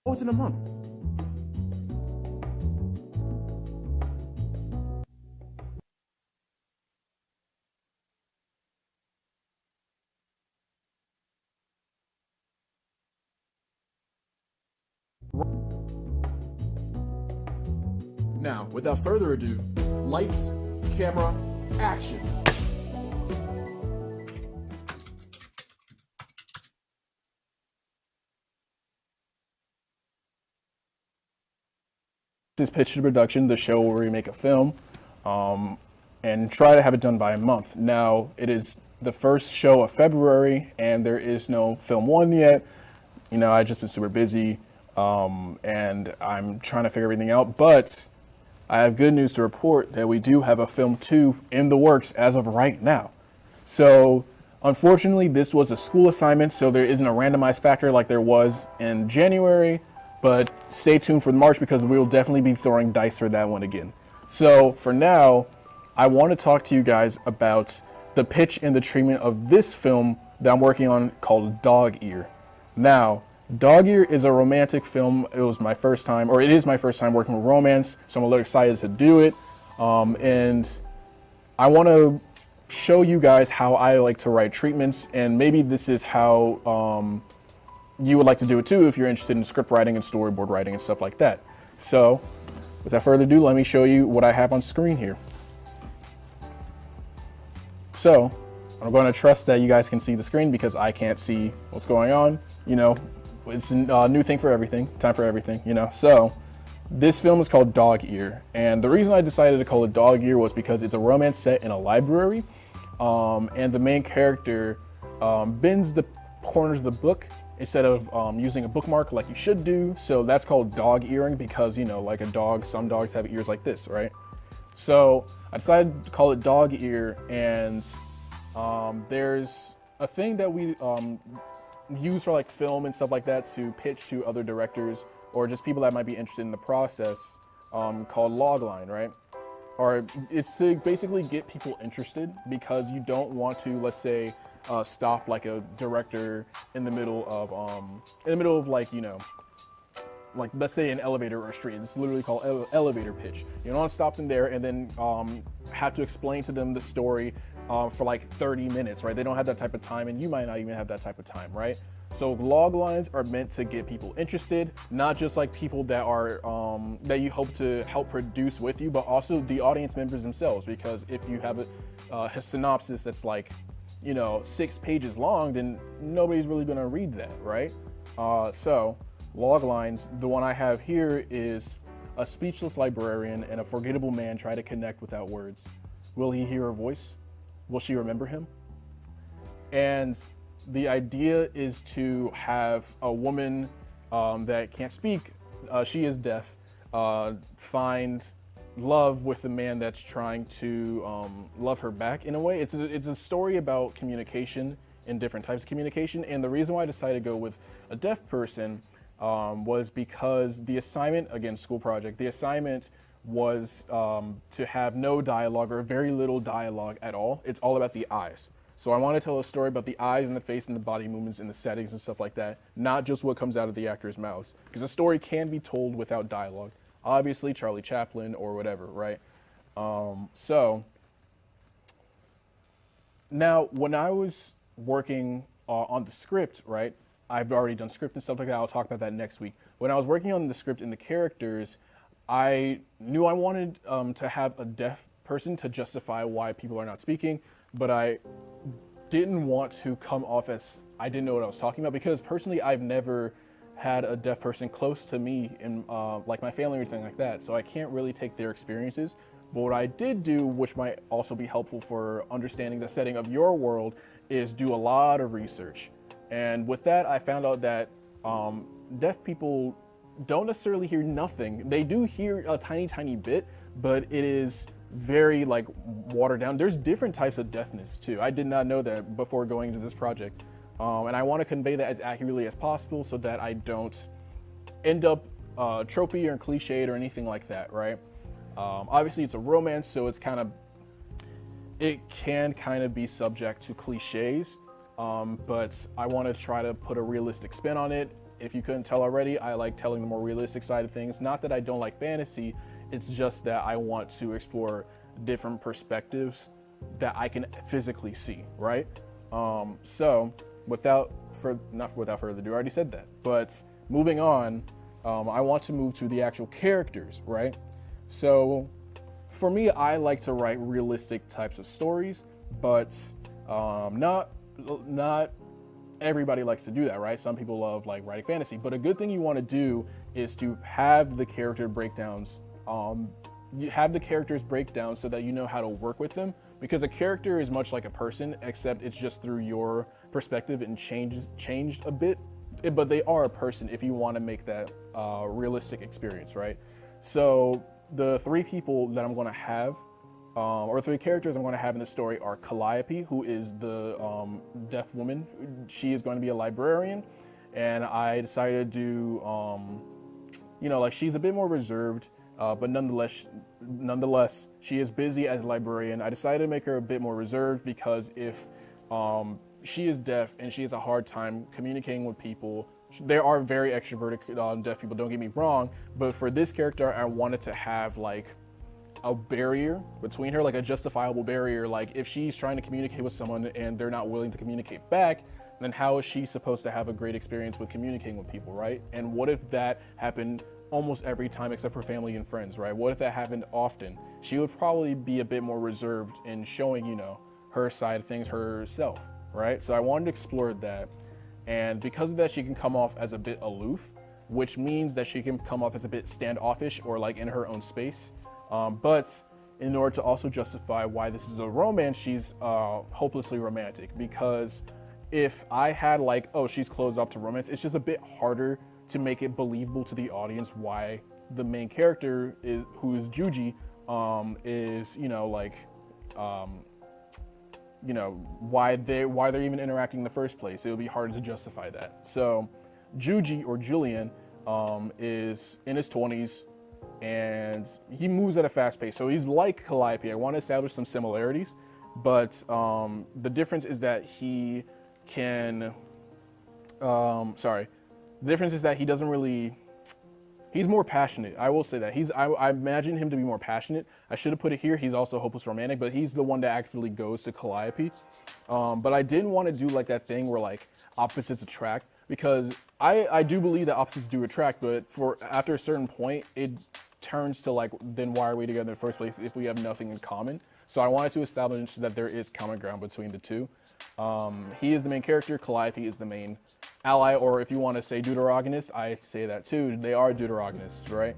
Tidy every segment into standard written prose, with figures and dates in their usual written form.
Within a month. Now, without further ado, lights, camera, action. This is Pitch2Production, the show where we make a film and try to have it done by a month. Now, it is the first show of February, and there is no film one yet. You know, I just been super busy, and I'm trying to figure everything out. But I have good news to report that we do have a film 2 in the works as of right now. So, unfortunately, this was a school assignment, so there isn't a randomized factor like there was in January. But stay tuned for March because we will definitely be throwing dice for that one again. So for now, I want to talk to you guys about the pitch and the treatment of this film that I'm working on called Dog Ear. Now, Dog Ear is a romantic film. It was my first time, or it is my first time working with romance, so I'm a little excited to do it. And I want to show you guys how I like to write treatments, and maybe this is how you would like to do it too if you're interested in script writing and storyboard writing and stuff like that. So without further ado, let me show you what I have on screen here. So I'm going to trust that you guys can see the screen because I can't see what's going on. You know, it's a new thing for everything, time for everything, you know. So this film is called Dog Ear, and the reason I decided to call it Dog Ear was because it's a romance set in a library, and the main character bends the corners of the book instead of using a bookmark like you should do. So that's called dog earing because, you know, like a dog, some dogs have ears like this, right? So I decided to call it Dog Ear, and there's a thing that we use for like film and stuff like that to pitch to other directors or just people that might be interested in the process called logline, right? Or it's to basically get people interested because you don't want to, let's say, stop like a director in the middle of like, you know, like let's say an elevator or a street. It's literally called elevator pitch. You don't want to stop them there and then have to explain to them the story for like 30 minutes, right? They don't have that type of time, and you might not even have that type of time, right? So log lines are meant to get people interested, not just like people that are that you hope to help produce with you, but also the audience members themselves. Because if you have a synopsis that's like, you know, 6 pages long, then nobody's really gonna read that, right? So log lines, the one I have here is: a speechless librarian and a forgettable man try to connect without words. Will he hear her voice? Will she remember him? And the idea is to have a woman that can't speak, she is deaf, find love with a man that's trying to love her back in a way. It's a story about communication and different types of communication. And the reason why I decided to go with a deaf person was because the assignment, again, school project, the assignment was to have no dialogue or very little dialogue at all. It's all about the eyes. So I want to tell a story about the eyes and the face and the body movements and the settings and stuff like that, not just what comes out of the actors' mouths. Because a story can be told without dialogue. Obviously, Charlie Chaplin or whatever, right? So now, when I was working on the script, right? I've already done script and stuff like that. I'll talk about that next week. When I was working on the script and the characters, I knew I wanted to have a deaf person to justify why people are not speaking, but I didn't want to come off as I didn't know what I was talking about, because personally I've never had a deaf person close to me in like my family or anything like that, so I can't really take their experiences. But what I did do, which might also be helpful for understanding the setting of your world, is do a lot of research. And with that, I found out that deaf people don't necessarily hear nothing. They do hear a tiny bit, but it is very like watered down. There's different types of deafness too. I did not know that before going into this project. And I want to convey that as accurately as possible so that I don't end up tropey or cliched or anything like that, right? Obviously it's a romance, so it can kind of be subject to cliches, but I want to try to put a realistic spin on it if you couldn't tell already, I like telling the more realistic side of things. Not that I don't like fantasy, it's just that I want to explore different perspectives that I can physically see, right? So not without further ado, I already said that. But moving on, I want to move to the actual characters, right? So for me, I like to write realistic types of stories, but not everybody likes to do that, right? Some people love like writing fantasy, but a good thing you want to do is to have the character breakdowns. You have the characters break down so that you know how to work with them, because a character is much like a person, except it's just through your perspective and changed a bit. But they are a person if you want to make that realistic experience, right? So the three people that I'm going to have, or three characters I'm going to have in the story are Calliope, who is the deaf woman. She is going to be a librarian, and I decided to do, like she's a bit more reserved. But nonetheless, she is busy as a librarian. I decided to make her a bit more reserved because if she is deaf and she has a hard time communicating with people, there are very extroverted deaf people, don't get me wrong, but for this character, I wanted to have like a barrier between her, like a justifiable barrier. Like if she's trying to communicate with someone and they're not willing to communicate back, then how is she supposed to have a great experience with communicating with people, right? And what if that happened almost every time except for family and friends, right? What if that happened often? She would probably be a bit more reserved in showing, her side of things herself, right? So I wanted to explore that. And because of that, she can come off as a bit aloof, which means that she can come off as a bit standoffish or like in her own space. But in order to also justify why this is a romance, she's hopelessly romantic, because if I had like, oh, she's closed off to romance, it's just a bit harder to make it believable to the audience why the main character who is Juji, is, why they're even interacting in the first place. It would be hard to justify that. So Juji, or Julian, is in his 20s and he moves at a fast pace. So he's like Calliope. I want to establish some similarities, but the difference is that he can, the difference is that he doesn't really, he's more passionate. I will say that. I imagine him to be more passionate. I should have put it here. He's also hopeless romantic, but he's the one that actually goes to Calliope. But I didn't want to do like that thing where like opposites attract, because I do believe that opposites do attract, but after a certain point, it turns to like, then why are we together in the first place if we have nothing in common? So I wanted to establish that there is common ground between the two. He is the main character. Calliope is the main ally, or if you want to say deuteragonist, I say that too. They are deuteragonists, right?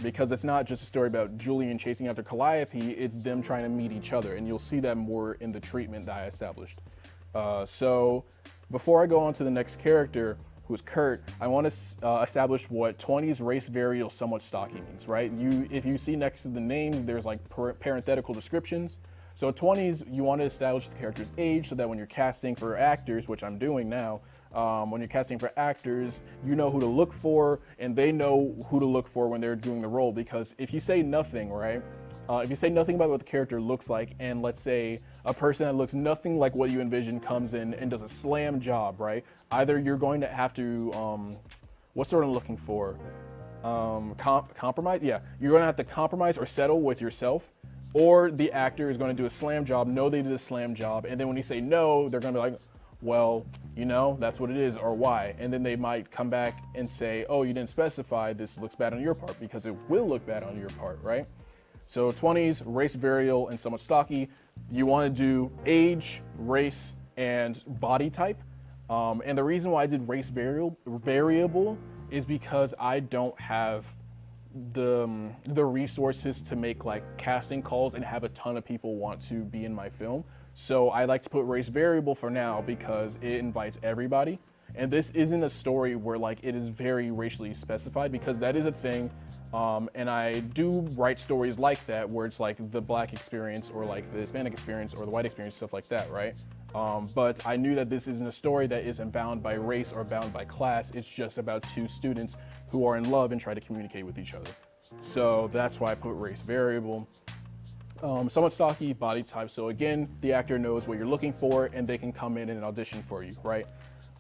Because it's not just a story about Julian chasing after Calliope, it's them trying to meet each other, and you'll see that more in the treatment that I established. So before I go on to the next character, who's Kurt, I want to establish what 20s race variable somewhat stocky means, right? If you see next to the names, there's like parenthetical descriptions. So 20s, you want to establish the character's age so that when you're casting for actors, which I'm doing now, when you're casting for actors, you know who to look for, and they know who to look for when they're doing the role. Because if you say nothing, right? If you say nothing about what the character looks like, and let's say a person that looks nothing like what you envision comes in and does a slam job, right? Either you're going to have to, what's the word I'm looking for? Compromise? Yeah, you're going to have to compromise or settle with yourself, or the actor is going to do a slam job, know they did a slam job, and then when you say no, they're going to be like, well, that's what it is, or why? And then they might come back and say, oh, you didn't specify, this looks bad on your part, because it will look bad on your part, right? So 20s, race variable, and somewhat stocky. You want to do age, race, and body type. And the reason why I did race variable is because I don't have the resources to make like casting calls and have a ton of people want to be in my film. So I like to put race variable for now because it invites everybody. And this isn't a story where like it is very racially specified, because that is a thing. And I do write stories like that where it's like the black experience or like the Hispanic experience or the white experience, stuff like that, right? But I knew that this isn't a story that isn't bound by race or bound by class. It's just about two students who are in love and try to communicate with each other. So that's why I put race variable. Somewhat stocky, body type. So again, the actor knows what you're looking for and they can come in and audition for you, right?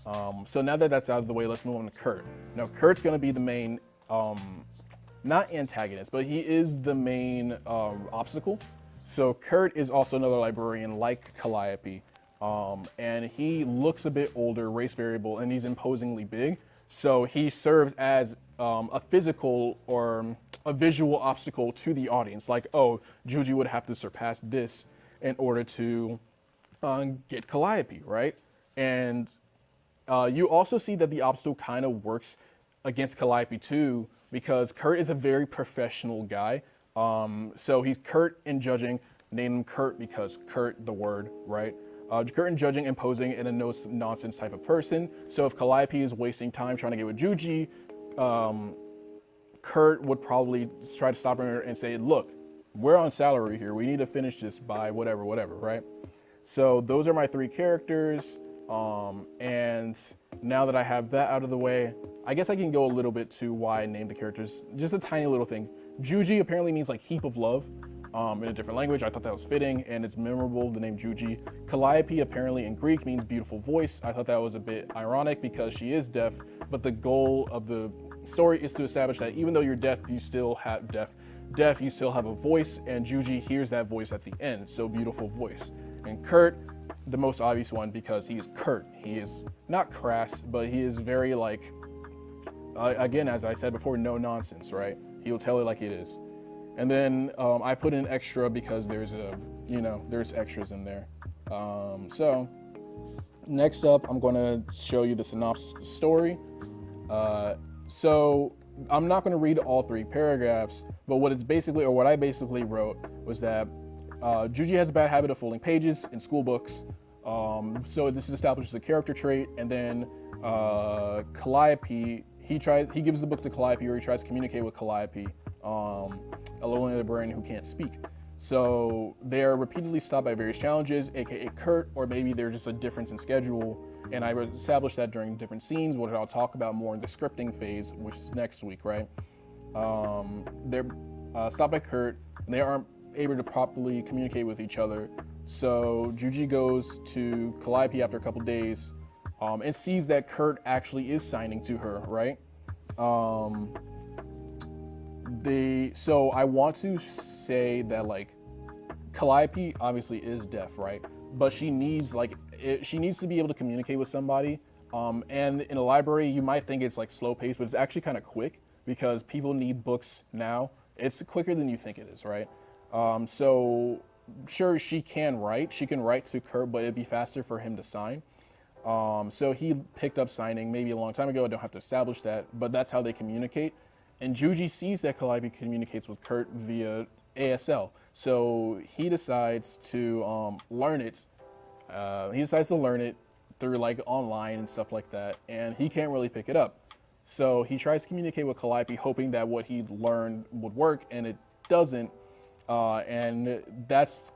So now that that's out of the way, let's move on to Kurt. Now, Kurt's going to be the main, not antagonist, but he is the main obstacle. So Kurt is also another librarian like Calliope, and he looks a bit older, race variable, and he's imposingly big. So he serves as a physical or a visual obstacle to the audience. Like, oh, Juji would have to surpass this in order to get Calliope, right? And you also see that the obstacle kind of works against Calliope too, because Kurt is a very professional guy. So he's Kurt in judging, name him Kurt because Kurt, the word, right? Kurt in judging, imposing, and a no nonsense type of person. So if Calliope is wasting time trying to get with Juji, Kurt would probably try to stop her and say, look, we're on salary here. We need to finish this by whatever, right? So those are my three characters. And now that I have that out of the way, I guess I can go a little bit to why I named the characters. Just a tiny little thing. Juji apparently means like heap of love in a different language. I thought that was fitting and it's memorable, the name Juji. Calliope apparently in Greek means beautiful voice. I thought that was a bit ironic because she is deaf, but the goal of the story is to establish that even though you're deaf, you still have you still have a voice, and Juji hears that voice at the end. So beautiful voice. And Kurt, the most obvious one because he's Kurt. He is not crass, but he is very like, again, as I said before, no nonsense, right? He'll tell it like it is. And then I put in extra because there's there's extras in there. So next up, I'm going to show you the synopsis of the story. So I'm not going to read all three paragraphs, but what I basically wrote was that Juji has a bad habit of folding pages in school books. So this is established as a character trait. And then Calliope, he gives the book to Calliope, or he tries to communicate with Calliope, a lonely librarian who can't speak. So they are repeatedly stopped by various challenges, aka Kurt, or maybe there's just a difference in schedule. And I established that during different scenes, which I'll talk about more in the scripting phase, which is next week, right? They're stopped by Kurt, and they aren't able to properly communicate with each other. So Juji goes to Calliope after a couple days and sees that Kurt actually is signing to her, right? So I want to say that like Calliope obviously is deaf, right? But she needs to be able to communicate with somebody. And in a library, you might think it's like slow paced, but it's actually kind of quick because people need books now. It's quicker than you think it is, right? So sure, she can write to Kurt, but it'd be faster for him to sign. So he picked up signing maybe a long time ago. I don't have to establish that, but that's how they communicate. And Juji sees that Calliope communicates with Kurt via ASL. So he decides to learn it. Through like online and stuff like that. And he can't really pick it up. So he tries to communicate with Calliope, hoping that what he learned would work, and it doesn't. And that's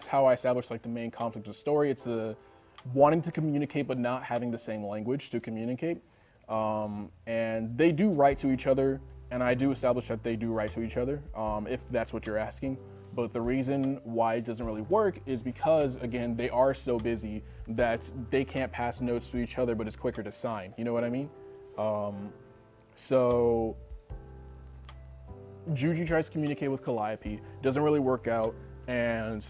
how I established like the main conflict of the story. It's wanting to communicate but not having the same language to communicate. And they do write to each other, and I do establish that they do write to each other, if that's what you're asking. But the reason why it doesn't really work is because, again, they are so busy that they can't pass notes to each other, but it's quicker to sign. You know what I mean? So Juji tries to communicate with Calliope, doesn't really work out, and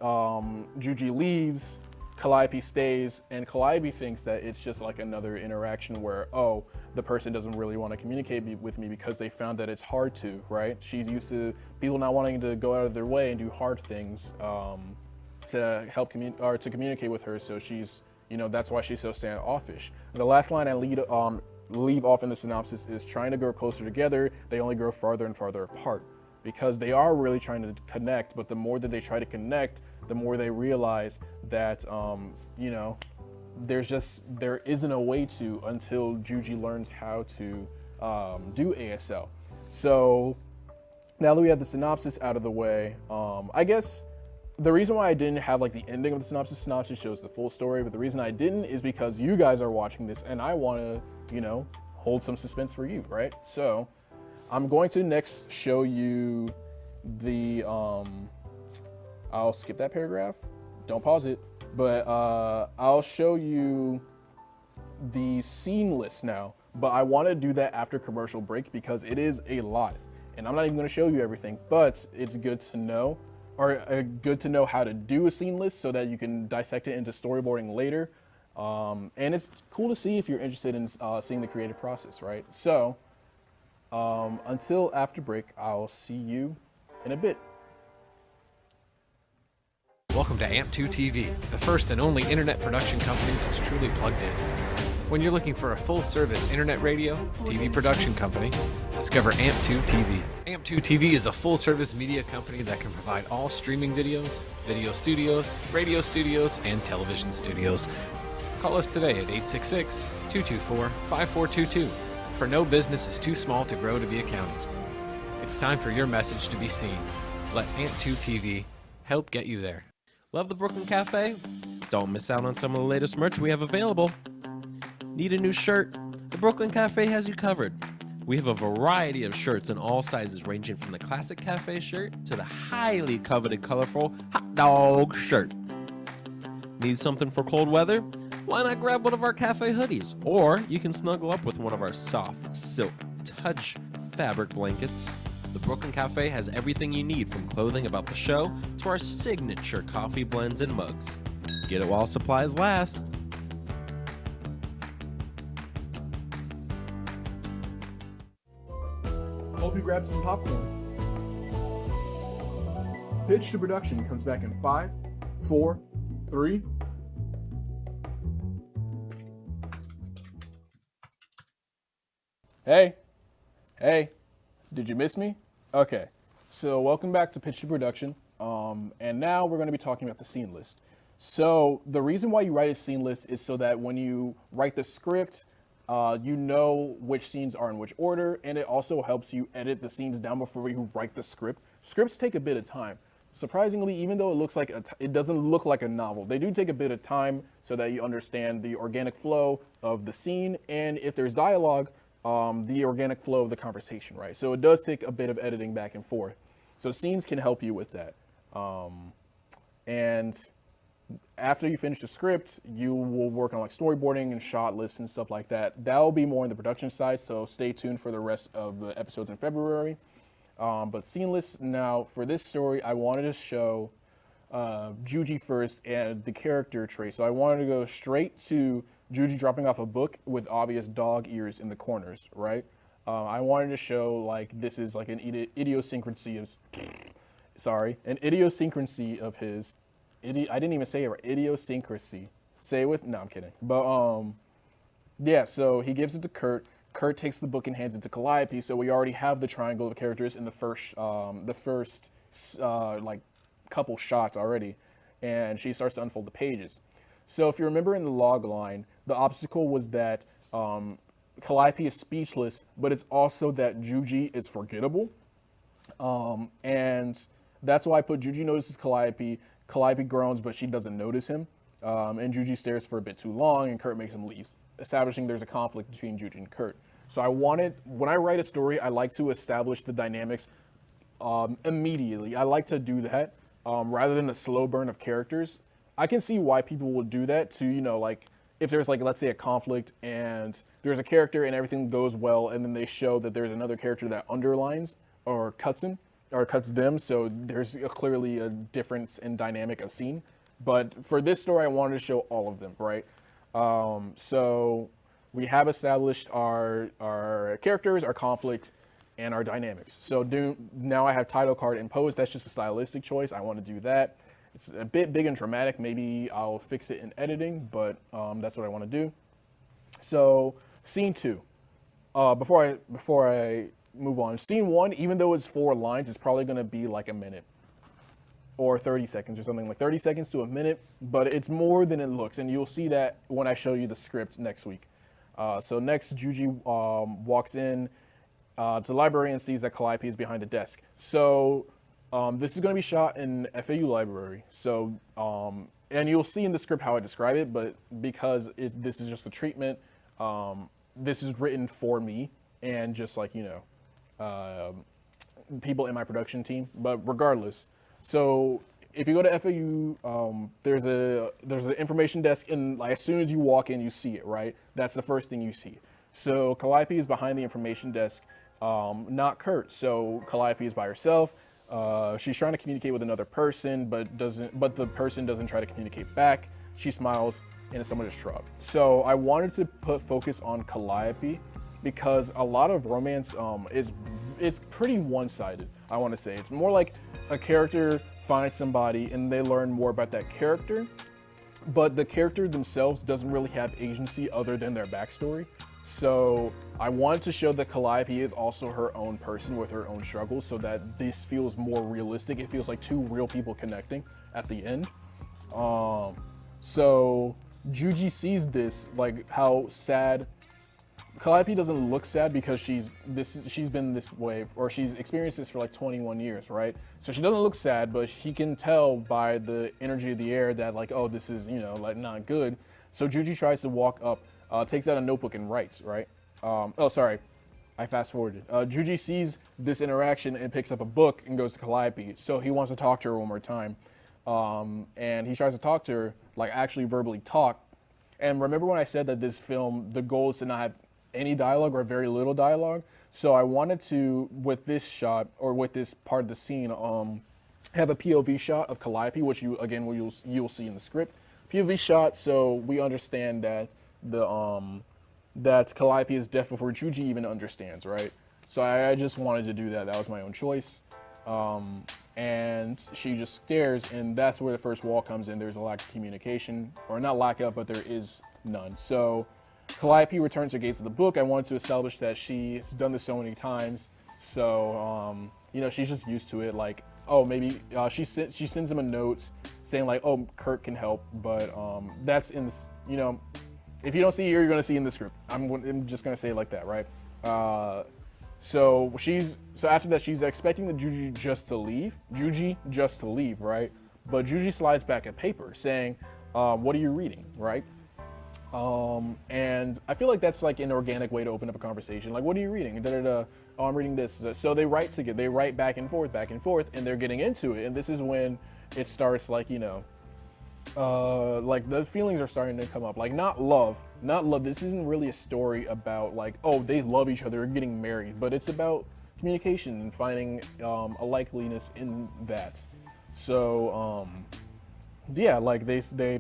Juji leaves. Calliope stays, and Calliope thinks that it's just like another interaction where, oh, the person doesn't really want to communicate with me because they found that it's hard to, right? She's used to people not wanting to go out of their way and do hard things to help communicate with her. So she's, that's why she's so standoffish. And the last line I leave off in the synopsis is trying to grow closer together. They only grow farther and farther apart because they are really trying to connect. But the more that they try to connect, the more they realize that, there isn't a way to until Juji learns how to do ASL. So now that we have the synopsis out of the way, I guess the reason why I didn't have like the ending of the synopsis shows the full story, but the reason I didn't is because you guys are watching this and I want to, hold some suspense for you, right? So I'm going to next show you the, I'll skip that paragraph. Don't pause it. But I'll show you the scene list now, but I want to do that after commercial break because it is a lot. And I'm not even going to show you everything, but it's good to know, or good to know how to do a scene list so that you can dissect it into storyboarding later. And it's cool to see if you're interested in seeing the creative process, right? So until after break, I'll see you in a bit. Welcome to AMP2 TV, the first and only internet production company that's truly plugged in. When you're looking for a full-service internet radio, TV production company, discover AMP2 TV. AMP2 TV is a full-service media company that can provide all streaming videos, video studios, radio studios, and television studios. Call us today at 866-224-5422, for no business is too small to grow to be accounted. It's time for your message to be seen. Let AMP2 TV help get you there. Love the Brooklyn Cafe? Don't miss out on some of the latest merch we have available. Need a new shirt? The Brooklyn Cafe has you covered. We have a variety of shirts in all sizes, ranging from the classic cafe shirt to the highly coveted colorful hot dog shirt. Need something for cold weather? Why not grab one of our cafe hoodies? Or you can snuggle up with one of our soft silk touch fabric blankets. The Brooklyn Cafe has everything you need, from clothing about the show to our signature coffee blends and mugs. Get it while supplies last. Hope you grabbed some popcorn. Pitch2Production comes back in 5, 4, 3. Hey, did you miss me? Okay, so welcome back to Pitch2Production, and now we're going to be talking about the scene list. So the reason why you write a scene list is so that when you write the script, you know which scenes are in which order, and it also helps you edit the scenes down before you write the script. Scripts take a bit of time. Surprisingly, even though it looks like it doesn't look like a novel, they do take a bit of time so that you understand the organic flow of the scene, and if there's dialogue, the organic flow of the conversation, right? So it does take a bit of editing back and forth. So scenes can help you with that. And after you finish the script, you will work on like storyboarding and shot lists and stuff like that. That'll be more on the production side, so stay tuned for the rest of the episodes in February. But scene lists, now for this story, I wanted to show Juji first and the character trait. So I wanted to go straight to Juji dropping off a book with obvious dog ears in the corners, right? I wanted to show like this is like an idiosyncrasy of, an idiosyncrasy of his. I didn't even say it right. Idiosyncrasy. Say it with, no, I'm kidding. But yeah, so he gives it to Kurt. Kurt takes the book and hands it to Calliope. So we already have the triangle of characters in the first like couple shots already, and she starts to unfold the pages. So if you remember in the log line, the obstacle was that Calliope is speechless, but it's also that Juji is forgettable. And that's why I put Juji notices Calliope. Calliope groans, but she doesn't notice him. And Juji stares for a bit too long, and Kurt makes him leave, establishing there's a conflict between Juji and Kurt. So when I write a story, I like to establish the dynamics immediately. I like to do that rather than a slow burn of characters. I can see why people would do that to, like if there's like, let's say a conflict and there's a character and everything goes well, and then they show that there's another character that underlines or cuts them. So there's clearly a difference in dynamic of scene. But for this story, I wanted to show all of them, right? So we have established our characters, our conflict, and our dynamics. So now I have title card and pose. That's just a stylistic choice. I want to do that. It's a bit big and dramatic. Maybe I'll fix it in editing, but that's what I want to do. So scene 2. Before I move on, scene 1, even though it's 4 lines, it's probably going to be like a minute or 30 seconds or something, like 30 seconds to a minute, but it's more than it looks, and you'll see that when I show you the script next week. So next, Juji walks in to the library and sees that Calliope is behind the desk. So this is going to be shot in FAU library. So, and you'll see in the script how I describe it, but because this is just the treatment, this is written for me and just like, people in my production team. But regardless, so if you go to FAU, there's an information desk, and like as soon as you walk in, you see it, right? That's the first thing you see. So Calliope is behind the information desk, not Kurt. So Calliope is by herself. She's trying to communicate with another person, but the person doesn't try to communicate back. She smiles, and it's someone just shrugged. So I wanted to put focus on Calliope because a lot of romance it's pretty one-sided. I want to say it's more like a character finds somebody and they learn more about that character, but the character themselves doesn't really have agency other than their backstory. So I wanted to show that Calliope is also her own person with her own struggles, so that this feels more realistic. It feels like two real people connecting at the end. So Juji sees this, like how sad. Calliope doesn't look sad because she's been this way, or she's experienced this for like 21 years, right? So she doesn't look sad, but she can tell by the energy of the air that like, oh, this is, like not good. So Juji tries to walk up, takes out a notebook and writes, right? Oh, sorry, I fast forwarded. Juji sees this interaction and picks up a book and goes to Calliope. So he wants to talk to her one more time. And he tries to talk to her, like actually verbally talk. And remember when I said that this film, the goal is to not have any dialogue or very little dialogue. So I wanted to, with this shot or with this part of the scene, have a POV shot of Calliope, which you'll see in the script. POV shot, so we understand that that Calliope is deaf before Juji even understands, right? So I just wanted to do that. That was my own choice. And she just stares, and that's where the first wall comes in. There's a lack of communication, or not lack of, but there is none. So Calliope returns her gaze to the book. I wanted to establish that she's done this so many times, so she's just used to it. Like, oh, maybe she sends him a note saying like, oh, Kurt can help, but that's in this. If you don't see it here, you're gonna see in the script. I'm just gonna say it like that, right? So after that, she's expecting the Juji just to leave, right? But Juji slides back a paper saying, "What are you reading?" Right? And I feel like that's like an organic way to open up a conversation. Like, what are you reading? Oh, I'm reading this. So they write together. They write back and forth, and they're getting into it. And this is when it starts, like, like the feelings are starting to come up. Like, not love. This isn't really a story about like, oh, they love each other or getting married, but it's about communication and finding a likeliness in that. So yeah, like they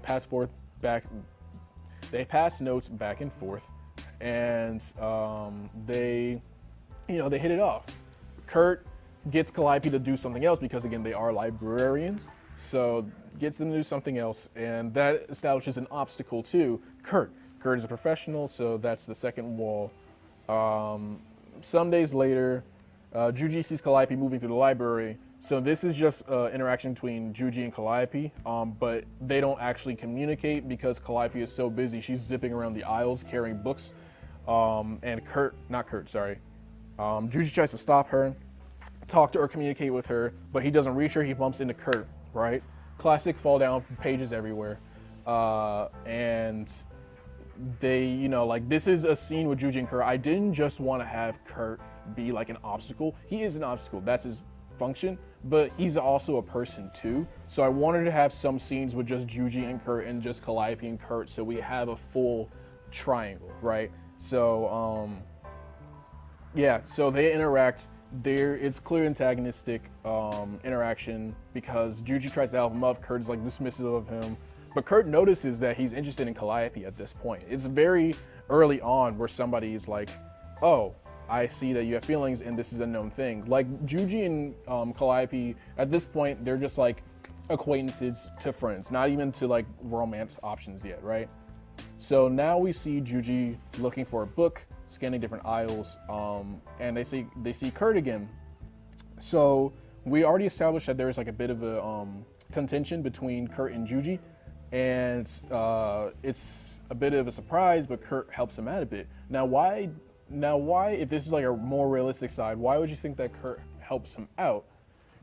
pass notes back and forth, and they hit it off. Kurt gets Calliope to do something else because, again, they are librarians, so gets them to do something else, and that establishes an obstacle to Kurt. Kurt is a professional, so that's the second wall. Some days later, Juji sees Calliope moving through the library. So this is just interaction between Juji and Calliope, but they don't actually communicate because Calliope is so busy. She's zipping around the aisles carrying books, and Juji tries to stop her, talk to her, communicate with her, but he doesn't reach her. He bumps into Kurt, right? Classic fall down, pages everywhere. And they, like, this is a scene with Juji and Kurt. I didn't just want to have Kurt be like an obstacle. He is an obstacle. That's his function, but he's also a person too. So I wanted to have some scenes with just Juji and Kurt and just Calliope and Kurt, so we have a full triangle, right? So yeah, so they interact. It's clear antagonistic interaction because Juji tries to help him up. Kurt's like dismissive of him, but Kurt notices that he's interested in Calliope at this point. It's very early on where somebody's like, oh, I see that you have feelings and this is a known thing. Like Juji and Calliope, at this point, they're just like acquaintances to friends, not even to like romance options yet, right? So now we see Juji looking for a book, scanning different aisles, and they see Kurt again. So we already established that there's like a bit of a contention between Kurt and Juji, and it's a bit of a surprise, but Kurt helps him out a bit. Now why, if this is like a more realistic side, why would you think that Kurt helps him out?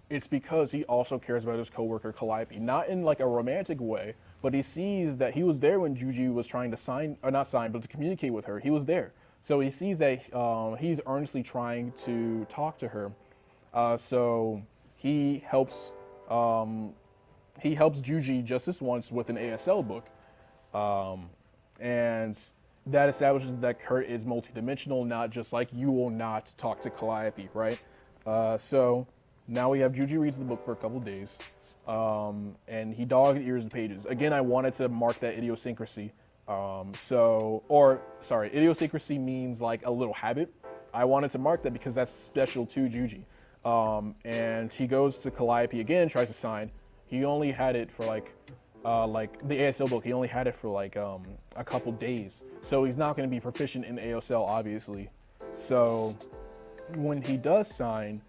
It's because he also cares about his coworker Calliope, not in like a romantic way, but he sees that he was there when Juji was trying to to communicate with her. He was there. So he sees that he's earnestly trying to talk to her. So he helps he helps Juji just this once with an ASL book. And that establishes that Kurt is multidimensional, not just like you will not talk to Calliope, right? So now we have Juji reads the book for a couple days, and he dog ears the pages. Again, I wanted to mark that idiosyncrasy. Idiosyncrasy means like a little habit. I wanted to mark that because that's special to Juji. And he goes to Calliope again, tries to sign. He only had it for like the ASL book, he only had it for like a couple days. So he's not going to be proficient in ASL, obviously. So when he does sign,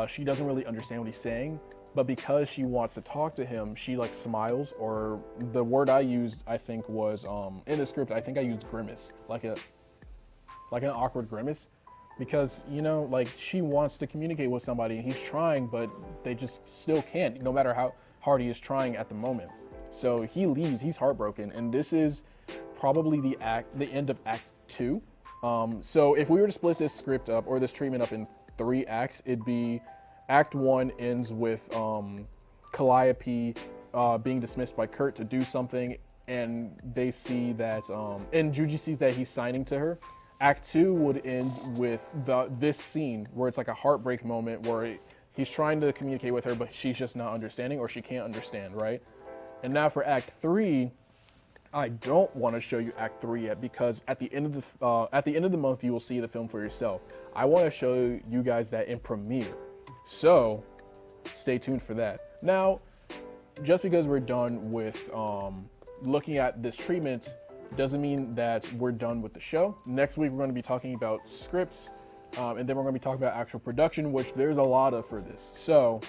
she doesn't really understand what he's saying, but because she wants to talk to him, she like smiles, or the word I used, I think was, in the script, I think I used grimace, like an awkward grimace, because, you know, like she wants to communicate with somebody and he's trying, but they just still can't, no matter how hard he is trying at the moment. So he leaves, he's heartbroken, and this is probably the end of Act 2. So if we were to split this script up, or this treatment up in 3 acts, it'd be Act 1 ends with Calliope being dismissed by Kurt to do something, and they see that, and Juji sees that he's signing to her. Act 2 would end with this scene where it's like a heartbreak moment where he's trying to communicate with her, but she's just not understanding, or she can't understand, right? And now for Act 3, I don't want to show you Act 3 yet, because at the end of the month you will see the film for yourself. I want to show you guys that in premiere, so stay tuned for that. Now, just because we're done with looking at this treatment doesn't mean that we're done with the show. Next week we're going to be talking about scripts, and then we're going to be talking about actual production, which there's a lot of for this. So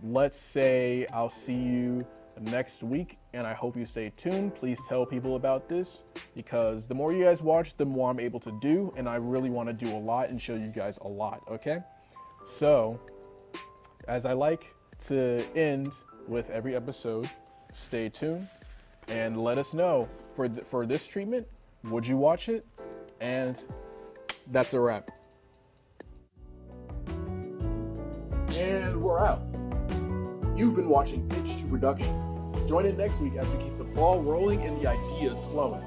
let's say I'll see you next week, and I hope you stay tuned. Please tell people about this, because the more you guys watch, the more I'm able to do, and I really want to do a lot and show you guys a lot, okay? So, as I like to end with every episode, stay tuned and let us know for this treatment, would you watch it? And that's a wrap. And we're out. You've been watching Pitch2Production. Join in next week as we keep the ball rolling and the ideas flowing.